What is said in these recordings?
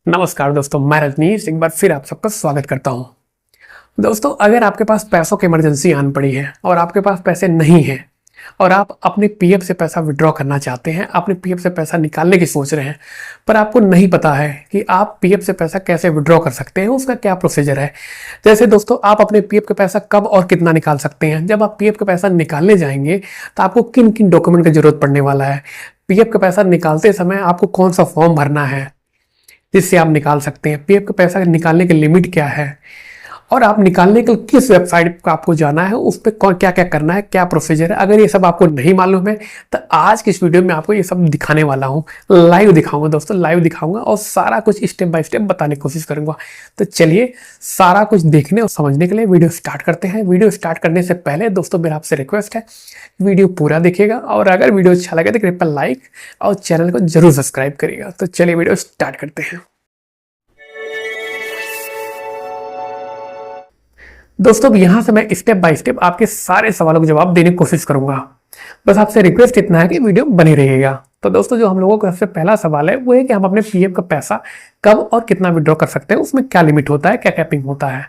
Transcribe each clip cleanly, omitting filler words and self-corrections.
नमस्कार दोस्तों, मैं रजनीश एक बार फिर आप सबका स्वागत करता हूं। दोस्तों, अगर आपके पास पैसों की इमरजेंसी आन पड़ी है और आपके पास पैसे नहीं हैं और आप अपने पीएफ से पैसा विड्रॉ करना चाहते हैं, अपने पीएफ से पैसा निकालने की सोच रहे हैं, पर आपको नहीं पता है कि आप पीएफ से पैसा कैसे विड्रॉ कर सकते हैं, उसका क्या प्रोसीजर है। जैसे दोस्तों, आप अपने पीएफ का पैसा कब और कितना निकाल सकते हैं। जब आप पीएफ का पैसा निकालने जाएंगे तो आपको किन किन डॉक्यूमेंट की जरूरत पड़ने वाला है। पीएफ का पैसा निकालते समय आपको कौन सा फॉर्म भरना है जिससे आप निकाल सकते हैं। पीएफ का पैसा निकालने की लिमिट क्या है और आप निकालने के लिए किस वेबसाइट पर आपको जाना है, उस पर कौन क्या क्या करना है, क्या प्रोसीजर है। अगर ये सब आपको नहीं मालूम है तो आज की इस वीडियो में आपको ये सब दिखाने वाला हूँ। लाइव दिखाऊंगा दोस्तों, लाइव दिखाऊंगा और सारा कुछ स्टेप बाय स्टेप बताने की कोशिश करूंगा। तो चलिए सारा कुछ देखने और समझने के लिए वीडियो स्टार्ट करते हैं। वीडियो स्टार्ट करने से पहले दोस्तों मेरा आपसे रिक्वेस्ट है, वीडियो पूरा देखिएगा और अगर वीडियो अच्छा लगे तो कृपया लाइक और चैनल को जरूर सब्सक्राइब करिएगा। तो चलिए वीडियो स्टार्ट करते हैं। दोस्तों, अब यहां से मैं स्टेप बाय स्टेप आपके सारे सवालों के जवाब देने की कोशिश करूंगा। बस आपसे रिक्वेस्ट इतना है कि वीडियो बनी रहेगा। तो दोस्तों, जो हम लोगों का सबसे पहला सवाल है वो है कि हम अपने पीएफ का पैसा कब और कितना विड्रॉ कर सकते हैं, उसमें क्या लिमिट होता है, क्या कैपिंग होता है।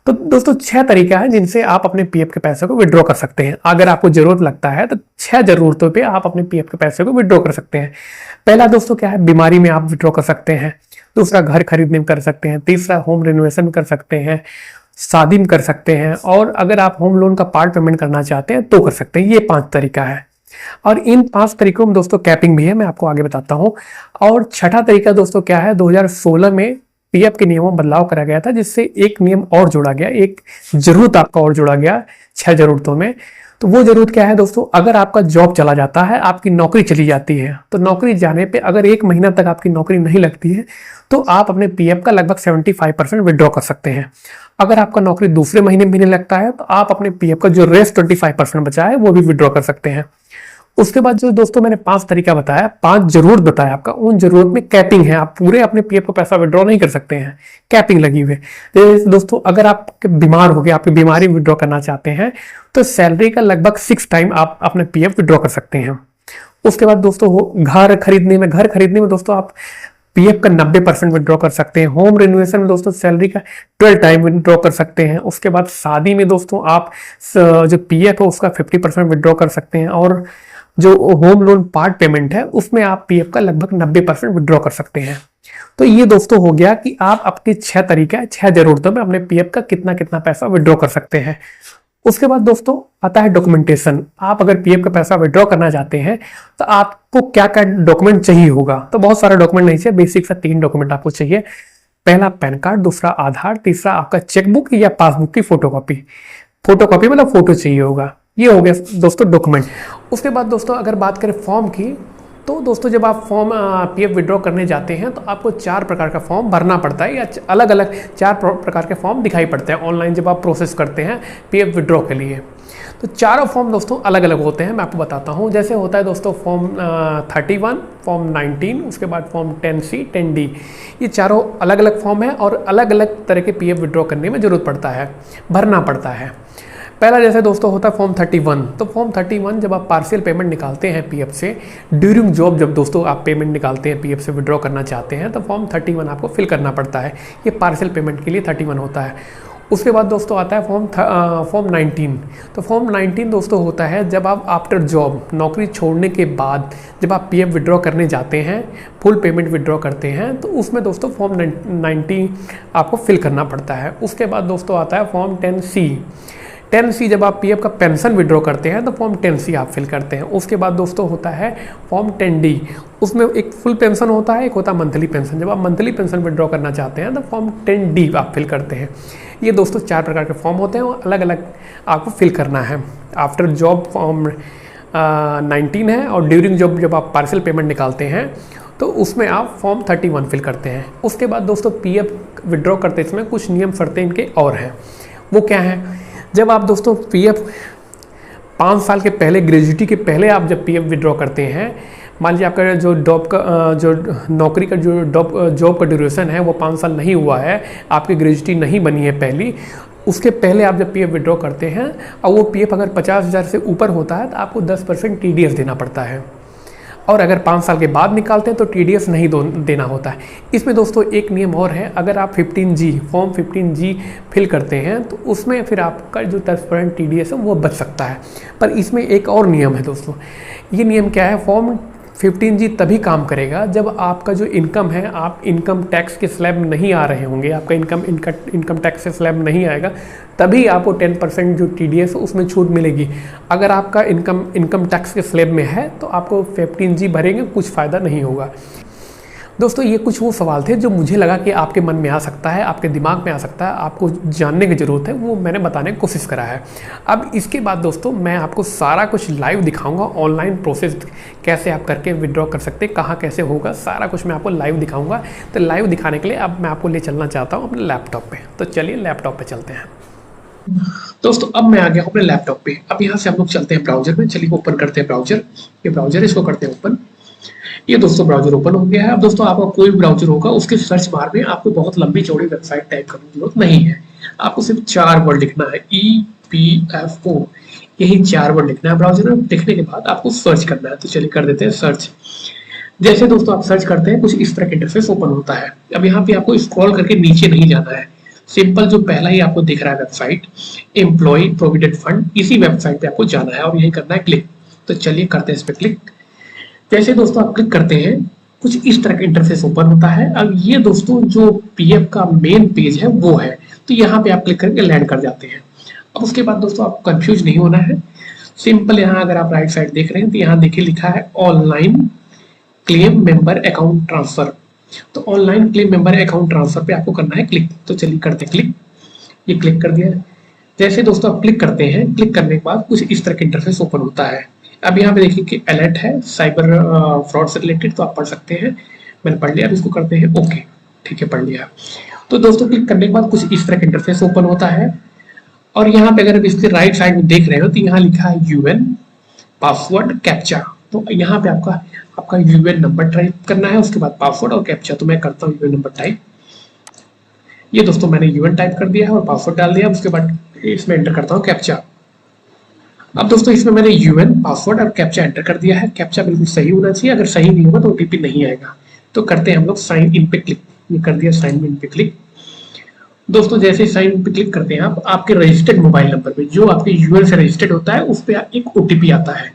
तो दोस्तों 6 तरीका है जिनसे आप अपने पीएफ के पैसे को विड्रॉ कर सकते हैं। अगर आपको जरूरत लगता है तो 6 जरूरतों पे आप अपने पीएफ के पैसे को विड्रॉ कर सकते हैं। पहला दोस्तों क्या है, बीमारी में आप विड्रॉ कर सकते हैं। दूसरा, घर खरीदने में कर सकते हैं। तीसरा, होम रिनोवेशन में कर सकते हैं। शादी में कर सकते हैं। और अगर आप होम लोन का पार्ट पेमेंट करना चाहते हैं तो कर सकते हैं। ये 5 तरीका है और इन 5 तरीकों में दोस्तों कैपिंग भी है, मैं आपको आगे बताता हूं। और छठा तरीका दोस्तों क्या है, 2016 में पीएफ के नियमों में बदलाव करा गया था जिससे एक नियम और जोड़ा गया, एक जरूरत आपका और जोड़ा गया 6 जरूरतों में। तो वो जरूरत क्या है दोस्तों, अगर आपका जॉब चला जाता है, आपकी नौकरी चली जाती है, तो नौकरी जाने पे अगर 1 महीना तक आपकी नौकरी नहीं लगती है तो आप अपने पीएफ का लगभग 75% विड्रॉ कर सकते हैं। अगर आपका नौकरी दूसरे महीने में नहीं लगता है तो आप अपने पीएफ का जो रेस्ट 25% बचा है वो भी विड्रॉ कर सकते हैं। उसके बाद जो दोस्तों मैंने 5 तरीका बताया, 5 जरूरत बताया आपका, उन जरूरत में कैपिंग है। आप पूरे अपने पीएफ का पैसा विड्रॉ नहीं कर सकते हैं, कैपिंग लगी हुई है। दोस्तों अगर आप बीमार हो गए, आपकी बीमारी विड्रॉ करना चाहते हैं तो सैलरी का लगभग 6 टाइम आप अपने पीएफ विड्रॉ कर सकते हैं। उसके बाद दोस्तों घर खरीदने में दोस्तों आप पीएफ का 90% विड्रॉ कर सकते हैं। होम रिनोवेशन में दोस्तों सैलरी का 12 टाइम विड्रॉ कर सकते हैं। उसके बाद शादी में दोस्तों आप जो पीएफ है उसका 50% विड्रॉ कर सकते हैं। और जो होम लोन पार्ट पेमेंट है उसमें आप पीएफ का लगभग 90% विड्रॉ कर सकते हैं। तो ये दोस्तों हो गया कि आप आपके 6 तरीका, 6 जरूरतों में अपने पीएफ का कितना कितना पैसा विड्रॉ कर सकते हैं। उसके बाद दोस्तों आता है डॉक्यूमेंटेशन। आप अगर पीएफ का पैसा विड्रॉ करना चाहते हैं तो आपको क्या क्या डॉक्यूमेंट चाहिए होगा। तो बहुत सारा डॉक्यूमेंट नहीं चाहिए, बेसिक सा 3 डॉक्यूमेंट आपको चाहिए। पहला पैन कार्ड, दूसरा आधार, तीसरा आपका चेकबुक या पासबुक की फोटोकॉपी मतलब फोटो चाहिए होगा। ये हो गया दोस्तों डॉक्यूमेंट। उसके बाद दोस्तों अगर बात करें फॉर्म की, तो दोस्तों जब आप फॉर्म पीएफ विड्रॉ करने जाते हैं तो आपको 4 प्रकार का फॉर्म भरना पड़ता है या अलग अलग 4 प्रकार के फॉर्म दिखाई पड़ते हैं ऑनलाइन जब आप प्रोसेस करते हैं पीएफ विड्रॉ के लिए। तो चारों फॉर्म दोस्तों अलग अलग होते हैं, मैं आपको बताता हूँ। जैसे होता है दोस्तों फॉर्म 31, फॉर्म 19, उसके बाद फॉर्म 10C, 10D। ये चारों अलग अलग फॉर्म है और अलग अलग तरह के पीएफ विड्रॉ करने में जरूरत पड़ता है, भरना पड़ता है। पहला जैसे दोस्तों होता है फॉर्म 31। तो फॉर्म 31 जब आप पार्शियल पेमेंट निकालते हैं पीएफ से ड्यूरिंग जॉब, जब दोस्तों आप पेमेंट निकालते हैं पीएफ से विड्रॉ करना चाहते हैं तो फॉर्म 31 आपको फिल करना पड़ता है। ये पार्शियल पेमेंट के लिए 31 होता है। उसके बाद दोस्तों आता है फॉर्म 19। तो फॉर्म 19 दोस्तों होता है जब आप आफ्टर जॉब, नौकरी छोड़ने के बाद जब आप पीएफ विड्रॉ करने जाते हैं, फुल पेमेंट विड्रॉ करते हैं, तो उसमें दोस्तों फॉर्म 19 आपको फिल करना पड़ता है। उसके बाद दोस्तों आता है फॉर्म 10C जब आप पीएफ का पेंशन विड्रॉ करते हैं तो फॉर्म 10C आप फिल करते हैं। उसके बाद दोस्तों होता है फॉर्म 10D। उसमें एक फुल पेंशन होता है, एक होता है मंथली पेंशन। जब आप मंथली पेंशन विड्रॉ करना चाहते हैं तो फॉर्म 10D आप फिल करते हैं। ये दोस्तों 4 प्रकार के फॉर्म होते हैं और अलग अलग आपको फिल करना है। आफ्टर जॉब फॉर्म 19 है और ड्यूरिंग जॉब जब आप पार्शियल पेमेंट निकालते हैं तो उसमें आप फॉर्म 31 फिल करते हैं। उसके बाद दोस्तों पीएफ विड्रॉ करते समय कुछ नियम शर्तें इनके और हैं। वो क्या है, जब आप दोस्तों पीएफ 5 साल के पहले, ग्रेजुएटी के पहले आप जब पीएफ विड्रॉ करते हैं, मान लीजिए आपका जो नौकरी का जो जॉब का ड्यूरेशन है वो 5 साल नहीं हुआ है, आपकी ग्रेजुएटी नहीं बनी है पहली, उसके पहले आप जब पीएफ विड्रॉ करते हैं और वो पीएफ अगर 50,000 से ऊपर होता है तो आपको 10% टीडीएस देना पड़ता है। और अगर 5 साल के बाद निकालते हैं तो TDS नहीं देना होता है। इसमें दोस्तों एक नियम और है, अगर आप 15G फॉर्म 15G फिल करते हैं तो उसमें फिर आपका जो 10% TDS है वो बच सकता है। पर इसमें एक और नियम है दोस्तों, ये नियम क्या है, फॉर्म 15G तभी काम करेगा जब आपका जो इनकम है, आप इनकम टैक्स के स्लैब में नहीं आ रहे होंगे, आपका इनकम टैक्स से स्लैब नहीं आएगा, तभी आपको 10% जो TDS है उसमें छूट मिलेगी। अगर आपका इनकम टैक्स के स्लैब में है तो आपको 15G भरेंगे, कुछ फ़ायदा नहीं होगा। दोस्तों ये कुछ वो सवाल थे जो मुझे लगा कि आपके मन में आ सकता है, आपके दिमाग में आ सकता है, आपको जानने की ज़रूरत है, वो मैंने बताने की कोशिश करा है। अब इसके बाद दोस्तों मैं आपको सारा कुछ लाइव दिखाऊंगा, ऑनलाइन प्रोसेस कैसे आप करके विड्रॉ कर सकते हैं, कहाँ कैसे होगा, सारा कुछ मैं आपको लाइव दिखाऊंगा। तो लाइव दिखाने के लिए अब मैं आपको ले चलना चाहता हूँ अपने लैपटॉप पर। तो चलिए लैपटॉप पर चलते हैं। दोस्तों अब मैं आ गया हूँ अपने लैपटॉप पे। अब यहाँ से हम लोग चलते हैं ब्राउजर में। चलिए ओपन करते हैं ब्राउजर। ये ब्राउजर, इसको करते हैं ओपन। ये दोस्तों ब्राउजर ओपन हो गया है। अब दोस्तों आपका कोई भी ब्राउजर होगा उसके सर्च बार में आपको बहुत लंबी चौड़ी वेबसाइट टाइप करने की जरूरत नहीं है। आपको सिर्फ 4 वर्ड लिखना है, EPFO, यही 4 वर्ड लिखना है ब्राउजर में। लिखने के बाद आपको सर्च करना है। तो चलिए कर देते हैं सर्च। जैसे दोस्तों आप सर्च करते हैं कुछ इस तरह का इंटरफेस ओपन होता है। अब यहाँ पे आपको स्क्रॉल करके नीचे नहीं जाना है, सिंपल जो पहला ही आपको दिख रहा है वेबसाइट, एम्प्लॉय प्रोविडेंट फंड, इसी वेबसाइट पे आपको जाना है और यही करना है क्लिक। तो चलिए करते हैं इस पे क्लिक। जैसे दोस्तों आप क्लिक करते हैं कुछ इस तरह का इंटरफेस ओपन होता है। अब ये दोस्तों जो पीएफ का मेन पेज है वो है, तो यहाँ पे आप क्लिक करके लैंड कर जाते हैं। अब उसके बाद दोस्तों आपको कंफ्यूज नहीं होना है, सिंपल यहाँ अगर आप राइट साइड देख रहे हैं तो यहाँ देखिए लिखा है online claim member account transfer. तो online claim member account transfer पे आपको करना है क्लिक। तो चलिए करते क्लिक। ये क्लिक कर दिया। जैसे दोस्तों आप क्लिक करते हैं, क्लिक करने के बाद कुछ इस तरह का इंटरफेस ओपन होता है। अब यहाँ पे देखिए कि अलर्ट है साइबर फ्रॉड से रिलेटेड, तो आप पढ़ सकते हैं। मैंने पढ़ लिया। अब इसको करते हैं ओके। ठीक है, पढ़ लिया। तो दोस्तों क्लिक करने के बाद कुछ इस तरह का इंटरफेस ओपन होता है और यहाँ पे अगर आप इसके राइट साइड में देख रहे हो तो यहाँ लिखा है यूएन पासवर्ड कैप्चा। तो यहाँ पे आपका यूएन नंबर टाइप करना है, उसके बाद पासवर्ड और कैप्चा। तो मैं करता हूँ यूएन नंबर टाइप। ये दोस्तों मैंने यूएन टाइप कर दिया है और पासवर्ड डाल दिया। उसके बाद इसमें एंटर करता हूँ कैप्चा। अब दोस्तों इसमें मैंने यूएन पासवर्ड और कैप्चा एंटर कर दिया है। कैप्चा बिल्कुल सही होना चाहिए, अगर सही नहीं होगा तो ओटीपी नहीं आएगा। तो करते हैं हम लोग साइन इन पे क्लिक। ये कर दिया साइन इन पे क्लिक। दोस्तों जैसे साइन इन पे क्लिक करते हैं आप, आपके रजिस्टर्ड मोबाइल नंबर पे जो आपके यूएन से रजिस्टर्ड होता है उस पर एक ओटीपी आता है,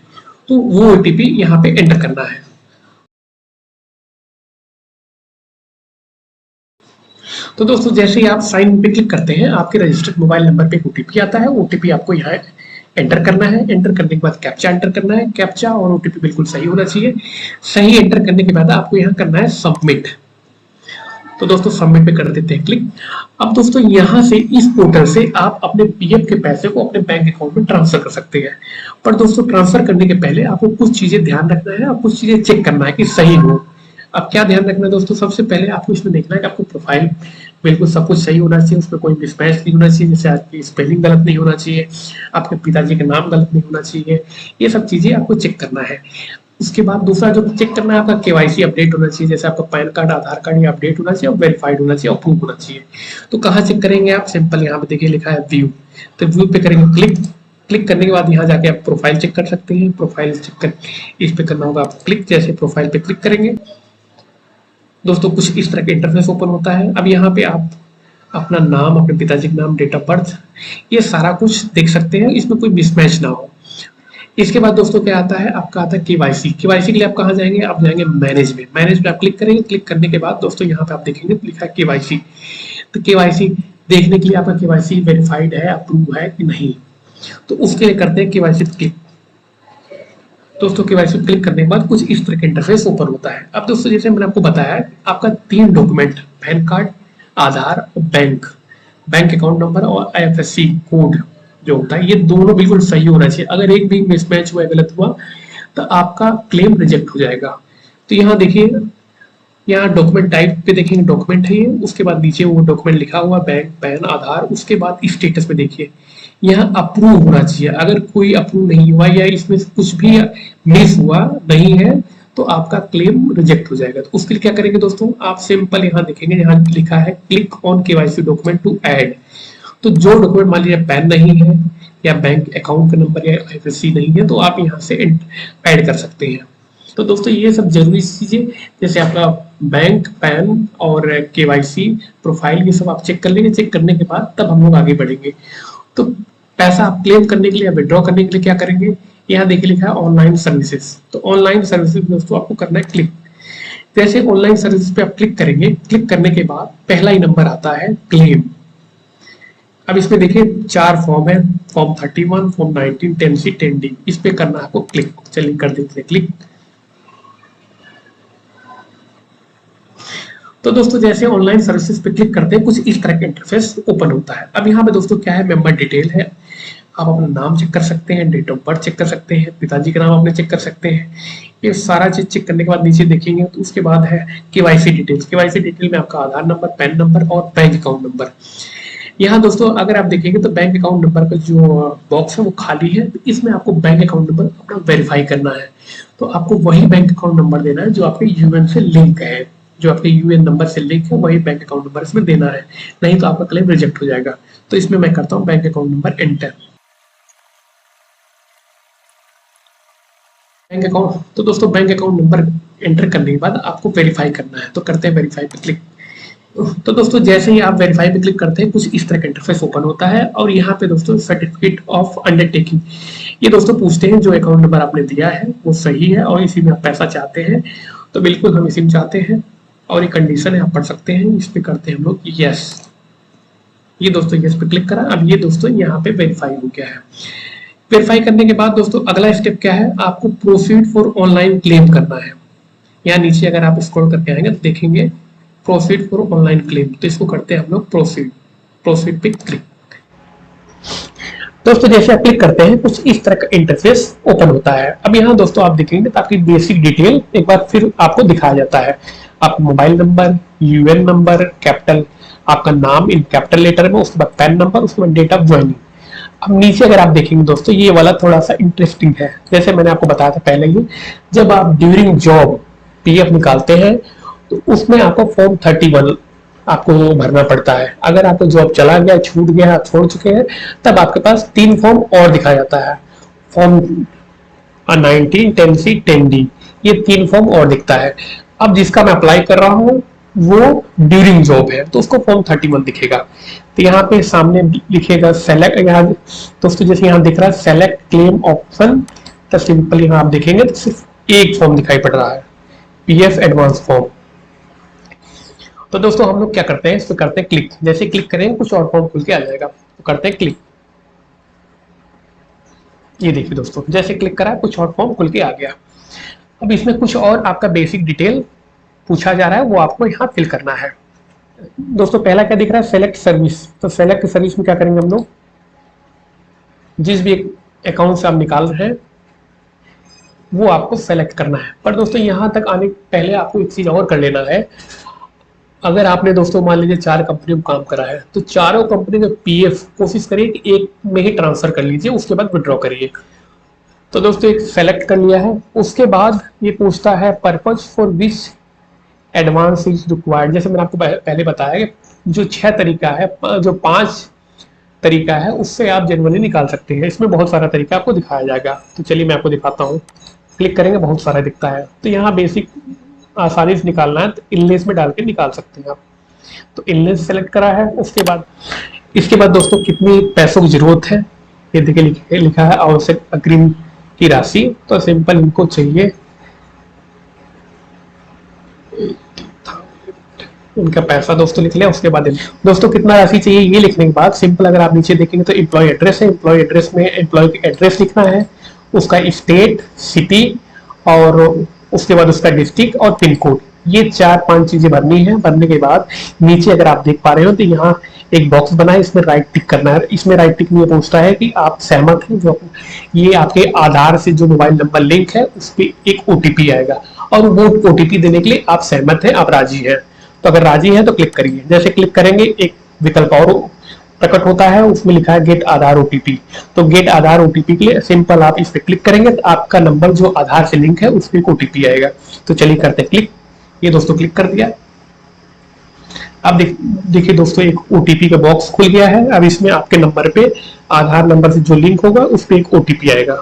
तो वो ओटीपी यहाँ पे एंटर करना है। तो दोस्तों जैसे ही आप साइन इन पे क्लिक करते हैं आपके रजिस्टर्ड मोबाइल नंबर पे एक ओटीपी आता है। ओटीपी आपको यहाँ एंटर करना है। एंटर करने के बाद कैप्चा एंटर करना है। कैप्चा और ओटीपी बिल्कुल सही होना चाहिए। सही एंटर करने के बाद आपको यहाँ करना है सबमिट। तो दोस्तों सबमिट पे कर देते हैं क्लिक। अब दोस्तों यहाँ से इस पोर्टल से आप अपने पीएफ के पैसे को अपने बैंक अकाउंट में ट्रांसफर कर सकते हैं। पर दोस्तों ट्रांसफर करने के पहले आपको कुछ चीजें ध्यान रखना है और कुछ चीजें चेक करना है कि सही हो। अब क्या ध्यान रखना है दोस्तों, सबसे पहले आपको इसमें देखना है कि आपको प्रोफाइल बिल्कुल सब कुछ सही होना चाहिए, उसमें कोई मिसमैच नहीं होना चाहिए, जैसे आपकी स्पेलिंग गलत नहीं होना चाहिए, आपके पिताजी का नाम गलत नहीं होना चाहिए। ये सब चीजें आपको चेक करना है। उसके बाद दूसरा जो चेक करना है आपका केवाईसी अपडेट होना चाहिए, जैसे आपका पैन कार्ड आधार कार्ड ये अपडेट होना चाहिए और वेरीफाइड होना चाहिए, अप्रूव होना चाहिए। तो कहाँ चेक करेंगे आप, सिंपल यहाँ पे देखिए लिखा है व्यू। तो व्यू पे करेंगे क्लिक। क्लिक करने के बाद यहाँ जाके आप प्रोफाइल चेक कर सकते हैं। प्रोफाइल चेक कर इस पे करना होगा आप क्लिक। जैसे प्रोफाइल पे क्लिक करेंगे दोस्तों कुछ इस तरह का इंटरफेस ओपन होता है। अब यहाँ पे आप अपना नाम, अपने पिताजी का नाम, डेट ऑफ बर्थ, ये सारा कुछ देख सकते हैं, इसमें कोई मिसमैच ना हो। इसके बाद दोस्तों क्या आता है, आपका आता है केवाईसी। केवाईसी के लिए आप कहाँ जाएंगे, आप जाएंगे मैनेज में। मैनेज पे आप क्लिक करेंगे। क्लिक करने के बाद दोस्तों यहाँ पे आप देखेंगे लिखा है केवाईसी। तो केवाईसी देखने के लिए आपका केवाईसी वेरीफाइड है, अप्रूव है कि नहीं, तो उसके लिए करते हैं केवाईसी क्लिक। दोस्तों केवाईसी क्लिक करने के बाद कुछ इस तरह का इंटरफेस ओपन होता है। अब दोस्तों जैसे मैंने आपको बताया आपका 3 डॉक्यूमेंट, पैन कार्ड, आधार और बैंक अकाउंट नंबर और IFSC कोड जो होता है, ये दोनों बिल्कुल सही होना चाहिए। अगर एक भी मिसमैच हुआ, गलत हुआ, तो आपका क्लेम रिजेक्ट हो जाएगा। तो यहाँ देखिए, यहाँ डॉक्यूमेंट टाइप पे देखेंगे डॉक्यूमेंट है ये, उसके बाद नीचे वो डॉक्यूमेंट लिखा हुआ बैंक, पैन, आधार, उसके बाद स्टेटस पे देखिए यहाँ अप्रूव होना चाहिए। अगर कोई अप्रूव नहीं हुआ या इसमें कुछ भी मिस हुआ नहीं है तो आपका क्लेम रिजेक्ट हो जाएगा। तो उसके लिए क्या करेंगे दोस्तों, आप सिंपल यहाँ देखेंगे, यहाँ लिखा है click on KYC document to add. तो जो डॉक्यूमेंट मान लीजिए पैन नहीं है या बैंक अकाउंट का नंबर या IFSC नहीं है तो आप यहाँ से ऐड कर सकते हैं। तो दोस्तों ये सब जरूरी चीजें, जैसे आपका बैंक, पैन और केवाईसी, प्रोफाइल, ये सब आप चेक कर लेंगे। चेक करने के बाद तब हम लोग आगे बढ़ेंगे। तो पैसा आप क्लेम करने के लिए या विड्रॉ करने के लिए क्या करेंगे, यहाँ देखिए लिखा है ऑनलाइन सर्विसेज। तो ऑनलाइन सर्विसेज दोस्तों आपको करना है क्लिक। जैसे ऑनलाइन सर्विस पे आप क्लिक करेंगे, क्लिक करने के बाद पहला ही नंबर आता है क्लेम। अब इसमें देखिए 4 फॉर्म है, फॉर्म 31, फॉर्म 19, 10C, 10D। इस पे करना है आपको क्लिक। चलिए कर देते हैं क्लिक। तो दोस्तों जैसे ऑनलाइन सर्विसेज पे क्लिक करते हैं कुछ इस तरह का इंटरफेस ओपन होता है। अब यहाँ पे दोस्तों क्या है, मेंबर डिटेल है। आप अपना नाम चेक कर सकते हैं, डेट ऑफ बर्थ चेक कर सकते हैं, पिताजी का नाम अपने चेक कर सकते हैं। ये सारा चीज चेक करने के बाद नीचे देखेंगे तो उसके बाद है केवाईसी डिटेल्स। केवाईसी डिटेल में आपका आधार नंबर, पैन नंबर और बैंक अकाउंट नंबर। यहाँ दोस्तों अगर आप देखेंगे तो बैंक अकाउंट नंबर का जो बॉक्स है वो खाली है। तो इसमें आपको बैंक अकाउंट नंबर अपना वेरीफाई करना है। तो आपको वही बैंक अकाउंट नंबर देना है जो आपके यूएन से लिंक है, जो आपके यूएन नंबर से लिंक है, वही बैंक अकाउंट नंबर इसमें देना है, नहीं तो आपका क्लेम रिजेक्ट हो जाएगा। तो इसमें मैं करता हूँ bank account number enter. Bank account, तो दोस्तों बैंक अकाउंट नंबर एंटर करने के बाद आपको वेरीफाई करना है। तो करते हैं वेरीफाई पे क्लिक। तो दोस्तों जैसे ही आप वेरीफाई पे क्लिक करते हैं कुछ इस तरह का इंटरफेस ओपन होता है। और यहाँ पे दोस्तों सर्टिफिकेट ऑफ अंडरटेकिंग, ये दोस्तों पूछते हैं जो अकाउंट नंबर आपने दिया है वो सही है और इसी में आप पैसा चाहते हैं। तो बिल्कुल हम इसी में चाहते हैं और ये कंडीशन है, आप पढ़ सकते हैं। इस पे करते हैं हम लोग यस। ये दोस्तों यस पे क्लिक करा। अब ये दोस्तों यहाँ पे वेरीफाई हो गया है। वेरीफाई करने के बाद दोस्तों अगला स्टेप क्या है, आपको प्रोसीड फॉर ऑनलाइन क्लेम करना है। यहाँ नीचे अगर आप स्क्रॉल करके आएंगे तो देखेंगे प्रोसीड फॉर ऑनलाइन क्लेम। तो इसको करते हैं हम लोग प्रोसीड। प्रोसीड पे क्लिक। दोस्तों जैसे आप क्लिक करते हैं कुछ इस तरह का इंटरफेस ओपन होता है। अब यहाँ दोस्तों आप देखेंगे तो आपकी बेसिक डिटेल एक बार फिर आपको दिखाया जाता है। आपका mobile number, UN number, capital, आपका नाम इन कैपिटल लेटर में, उसके बाद पैन नंबर, उसके बाद डेट ऑफ ज्वाइनिंग। अब नीचे अगर आप देखेंगे दोस्तों ये वाला थोड़ा सा इंटरेस्टिंग है। जैसे मैंने आपको बताया था पहले ही, जब आप ड्यूरिंग जॉब पीएफ निकालते हैं तो उसमें आपको फॉर्म 31 आपको भरना पड़ता है। अगर आपको जॉब चला गया, छूट गया, छोड़ चुके हैं, तब आपके पास 3 फॉर्म और दिखाया जाता है। फॉर्म 19, 10C, 10D, ये 3 फॉर्म और दिखता है। अब जिसका मैं अप्लाई कर रहा हूँ वो ड्यूरिंग जॉब है तो उसको फॉर्म 31 दिखेगा। तो यहाँ पे सामने लिखेगा सेलेक्ट। यहाँ दोस्तों जैसे यहाँ दिख रहा है सेलेक्ट क्लेम ऑप्शन, तो सिंपल यहाँ आप देखेंगे तो सिर्फ एक फॉर्म दिखाई पड़ रहा है, पीएफ एडवांस फॉर्म। तो दोस्तों हम लोग क्या करते हैं, इस पर करते हैं क्लिक। जैसे क्लिक करेंगे कुछ और फॉर्म खुल के आ जाएगा। तो करते हैं क्लिक। ये देखिए दोस्तों जैसे क्लिक करा कुछ और फॉर्म खुल के आ गया। अब इसमें कुछ और आपका बेसिक डिटेल पूछा जा रहा है, वो आपको यहाँ फिल करना है। दोस्तों पहला क्या दिख रहा है, सेलेक्ट सर्विस। तो सेलेक्ट सर्विस में क्या करेंगे हम लोग, जिस भी अकाउंट से आप निकाल रहे हैं वो आपको सेलेक्ट करना है। पर दोस्तों यहाँ तक आने पहले आपको एक चीज और कर लेना है। अगर आपने दोस्तों मान लीजिए 4 कंपनी में काम करा है तो चारों कंपनी का पीएफ कोशिश करिए कि एक में ही ट्रांसफर कर लीजिए, उसके बाद विड्रॉ करिए। तो दोस्तों एक सेलेक्ट कर लिया है। उसके बाद ये पूछता है purpose for which advance is required. जैसे मैंने आपको पहले बताया कि जो 6 तरीका है, जो 5 तरीका है उससे आप जनरली निकाल सकते हैं। इसमें बहुत सारा तरीका आपको दिखाया जाएगा। तो चलिए मैं आपको दिखाता हूँ। क्लिक करेंगे बहुत सारा दिखता है। तो यहाँ बेसिक आसानी से निकालना है तो इनलेस में डाल के निकाल सकते हैं आप। तो इनलेस सेलेक्ट करा है। उसके बाद इसके बाद दोस्तों कितनी पैसों की जरूरत है ये देखिए लिखा है आवश्यक अग्रिम की राशि। तो सिंपल इनको चाहिए, उनका पैसा दोस्तों लिख लिया। उसके बाद दोस्तों कितना राशि चाहिए ये लिखने के बाद सिंपल अगर आप नीचे देखेंगे तो एम्प्लॉय एड्रेस है। एम्प्लॉय एड्रेस में एम्प्लॉय की एड्रेस लिखना है, उसका स्टेट, सिटी और उसके बाद उसका डिस्ट्रिक्ट और पिन कोड। ये 4-5 चीजें भरनी है। भरने के बाद नीचे अगर आप देख पा रहे हो तो यहाँ एक बॉक्स बना है, इसमें राइट टिक करना है। इसमें राइट टिक में पूछता है कि आप सहमत हैं, जो ये आपके आधार से जो मोबाइल नंबर लिंक है उस पर एक ओटीपी आएगा और वो ओटीपी देने के लिए आप सहमत हैं, आप राजी हैं। तो अगर राजी है तो क्लिक करिए। जैसे क्लिक करेंगे एक विकल्प और प्रकट होता है, उसमें लिखा है गेट आधार ओटीपी। तो गेट आधार ओटीपी के लिए सिंपल आप इस पे क्लिक करेंगे तो आपका नंबर जो आधार से लिंक है उस पर ओटीपी आएगा। तो चलिए करते हैं क्लिक। ये दोस्तों क्लिक कर दिया। अब देखिए दोस्तों एक ओटीपी का बॉक्स खुल गया है। अब इसमें आपके नंबर पे आधार नंबर से जो लिंक होगा उस पर एक ओटीपी आएगा।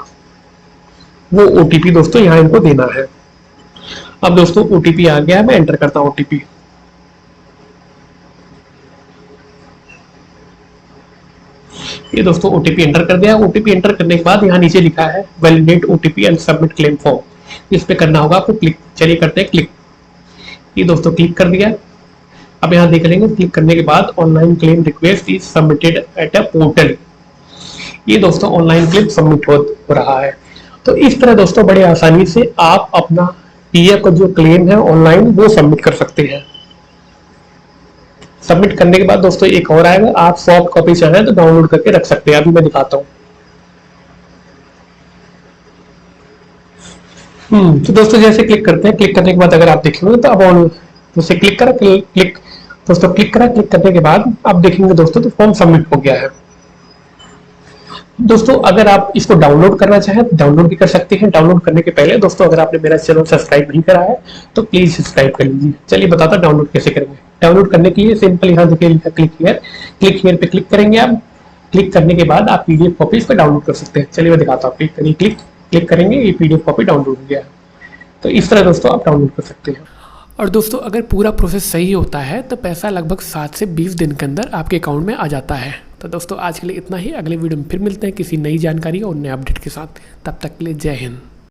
वो ओटीपी दोस्तों यहाँ इनको देना है। अब दोस्तों OTP आ गया है, मैं एंटर करता हूँ OTP। ये दोस्तों OTP एंटर कर दिया। OTP एंटर करने के बाद यहाँ नीचे लिखा है validate OTP and submit claim form, इस पे करना होगा आपको क्लिक। चलिए करते हैं क्लिक। ये दोस्तों क्लिक कर दिया। अब यहाँ देख लेंगे, क्लिक करने के बाद online claim request is submitted at a portal. ये दोस्तों ऑनलाइन क्लेम सबमिट हो रहा है। तो इस तरह दोस्तों बड़े आसानी से आप अपना पीएफ का जो क्लेम है ऑनलाइन वो सबमिट कर सकते हैं। सबमिट करने के बाद दोस्तों एक और आएगा, आप सॉफ्ट कॉपी चाहें तो डाउनलोड करके रख सकते हैं। अभी मैं दिखाता हूँ। तो दोस्तों जैसे क्लिक करते हैं, क्लिक करने के बाद अगर आप देखेंगे तो अब ऑन जैसे क्लिक करा, क्लिक दोस्तों क्लिक करा, क्लिक करने के बाद आप देखेंगे दोस्तों तो फॉर्म सबमिट हो गया है। दोस्तों अगर आप इसको डाउनलोड करना चाहें तो डाउनलोड भी कर सकते हैं। डाउनलोड करने के पहले दोस्तों अगर आपने मेरा चैनल सब्सक्राइब नहीं करा है तो प्लीज सब्सक्राइब कर लीजिए। चलिए बताता डाउनलोड कैसे करेंगे। डाउनलोड करने के लिए सिंपल यहाँ देखिए लिखा क्लिक हियर पे क्लिक करेंगे आप। क्लिक करने के बाद आप PDF कॉपी इसको डाउनलोड कर सकते हैं। चलिए मैं दिखाता हूँ। क्लिक करिए, क्लिक करेंगे, ये PDF कॉपी डाउनलोड हो गया। तो इस तरह दोस्तों आप डाउनलोड कर सकते हैं। और दोस्तों अगर पूरा प्रोसेस सही होता है तो पैसा लगभग 7 से 20 दिन के अंदर आपके अकाउंट में आ जाता है। तो दोस्तों आज के लिए इतना ही। अगले वीडियो में फिर मिलते हैं किसी नई जानकारी और नए अपडेट के साथ। तब तक के लिए जय हिंद।